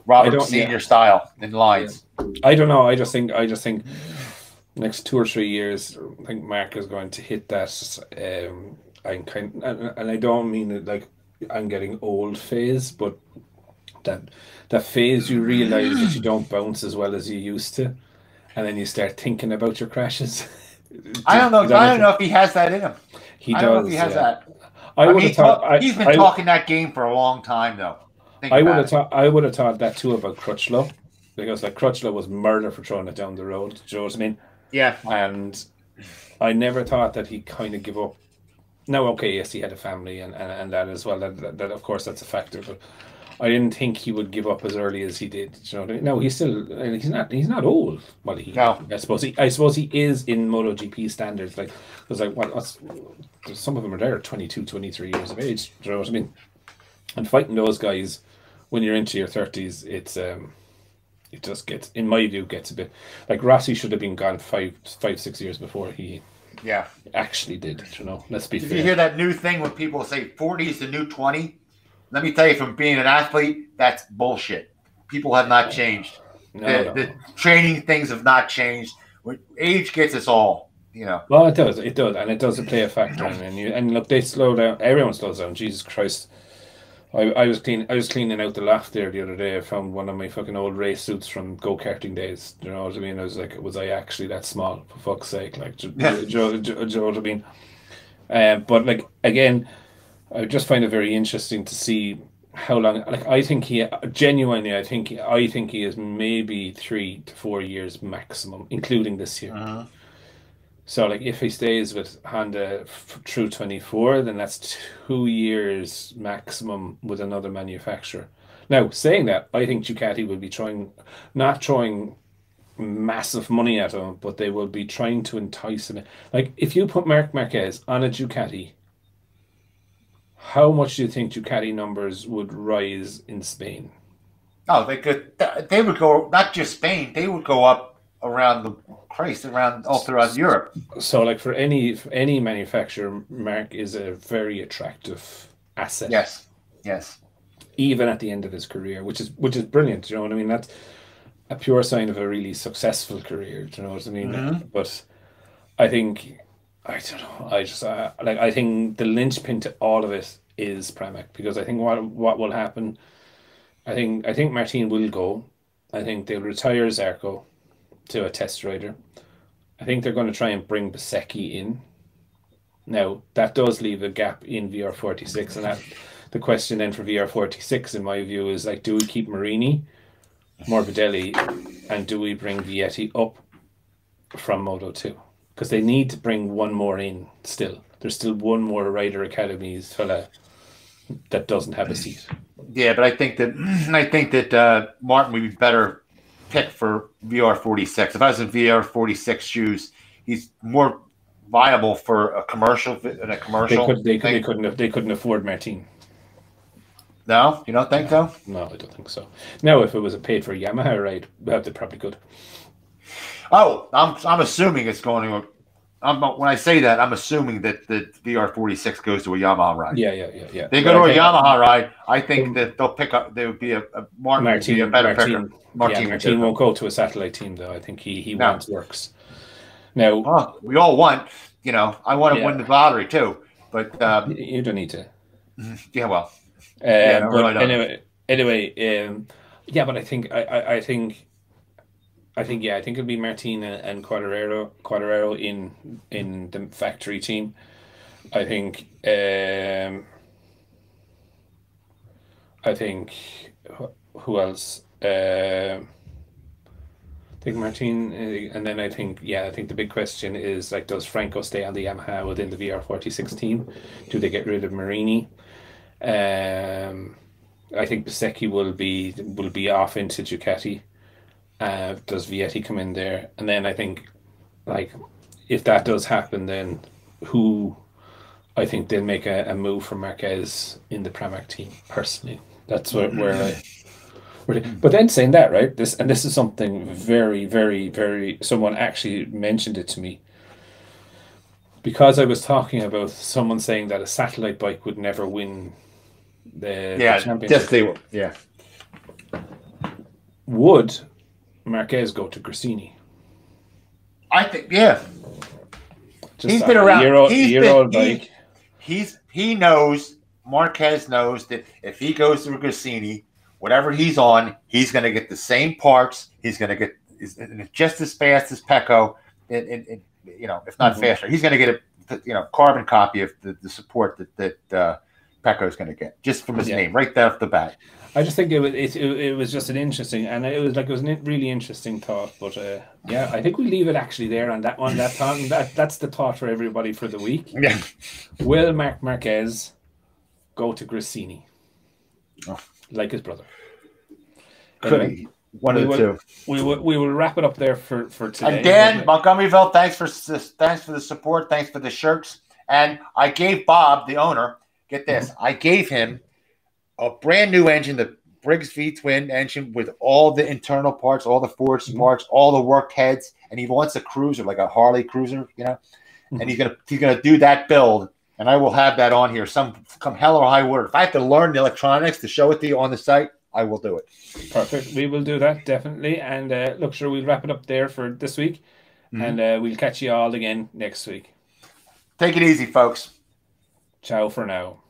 Robert Senior style in lines. Yeah. I don't know. I just think next 2 or 3 years, I think Marc is going to hit that. And I don't mean it like I'm getting old phase, but that phase you realize that you don't bounce as well as you used to, and then you start thinking about your crashes. I don't know. I don't know if he has that in him. He I does. don't know if he has that. I would have thought he's been talking that game for a long time, though. I would have thought that too about Crutchlow, because like Crutchlow was murder for throwing it down the road. Do you know what I mean? Yeah. And I never thought that he kind of give up. No, okay, yes, he had a family and that as well. That of course that's a factor, but I didn't think he would give up as early as he did. Do you know what I mean? No, he's not old. Well, I suppose he is in MotoGP standards. Like, because some of them are there 22, 23 years of age. Do you know what I mean? And fighting those guys when you're into your 30s, it just gets, in my view, gets a bit like Rossi should have been gone 5-6 years before he actually did. You know, let's be fair. You hear that new thing when people say 40 is the new 20? Let me tell you, from being an athlete, that's bullshit. People have not changed. The training things have not changed. Age gets us all. You know. Well, it does, and it does play a factor. And look, they slow down. Everyone slows down. Jesus Christ. I was cleaning out the loft there the other day. I found one of my fucking old race suits from go-karting days. You know what I mean? I was like, was I actually that small? For fuck's sake. Like, do you know what I mean? But like, again, I just find it very interesting to see how long, like, I think he is maybe 3 to 4 years maximum, including this year. So, like, if he stays with Honda through 24, then that's 2 years maximum with another manufacturer. Now, saying that, I think Ducati will be not throwing massive money at him, but they will be trying to entice him. Like, if you put Marc Marquez on a Ducati, how much do you think Ducati numbers would rise in Spain? Oh, they would go, not just Spain, they would go up around all throughout Europe. So, like, for any manufacturer, Marc is a very attractive asset. Yes. Even at the end of his career, which is brilliant. You know what I mean? That's a pure sign of a really successful career. Do you know what I mean? But I think, I don't know. I think the linchpin to all of it is Pramac, because I think what will happen. I think Martine will go. I think they'll retire Zarco to a test rider. I think they're going to try and bring Bezzecchi in. Now, that does leave a gap in VR46, and that the question then for VR46, in my view, is like, do we keep Marini, Morbidelli, and do we bring Vietti up from Moto 2? Because they need to bring one more in still. There's still one more Rider Academies fella that doesn't have a seat. Yeah, but I think that Martin would be better pick for VR46. If I was in VR46 shoes, he's more viable for a commercial. They couldn't afford Martine. No, you don't think so? No, I don't think so. Now, if it was a paid for Yamaha ride, well, they probably could. Oh, I'm assuming it's going to. When I say that, I'm assuming that the VR46 goes to a Yamaha ride. Yeah. They go to a Yamaha ride. I think that they'll pick up. There would be a Martin, a better picker. Martine won't go to a satellite team, though. I think he wants works. Now, we all want. You know, I want to win the lottery too, but you don't need to. Yeah, well. But really anyway, but I think it'll be Martine and Quadraro in the factory team. I think who else? I think Martine, and then I think the big question is, like, does Franco stay on the Yamaha within the VR46 team? Do they get rid of Marini? I think Bezzecchi will be off into Ducati. Does Vietti come in there? And then I think, like, if that does happen, then I think they'll make a move for Marquez in the Pramac team. Personally, that's where but then saying that, right? This is something very, very, very. Someone actually mentioned it to me, because I was talking about someone saying that a satellite bike would never win the championship. Yes, they will. Yeah. Would Marquez go to Gresini? I think, yeah. He's been around. Year-old bike. He knows. Marquez knows that if he goes to Gresini, whatever he's on, he's going to get the same parts. He's going to is just as fast as Pecco, if not faster. He's going to get a carbon copy of the support that Pecco is going to get just from his name right there off the bat. I just think it was just an interesting, and it was a really interesting thought. But I think we leave it actually there on that one. That thought, and that's the thought for everybody for the week. Yeah. Will Marc Marquez go to Gresini like his brother? Could be one of the two. We will wrap it up there for today. And Dan, Montgomeryville, thanks for the support. Thanks for the shirts. And I gave Bob, the owner, get this. I gave him a brand new engine, the Briggs V-twin engine with all the internal parts, all the forward sparks, all the work heads, and he wants a cruiser, like a Harley cruiser, and he's gonna do that build, and I will have that on here. Come hell or high water. If I have to learn the electronics to show it to you on the site, I will do it. Perfect. We will do that definitely. And we'll wrap it up there for this week, and we'll catch you all again next week. Take it easy, folks. Ciao for now.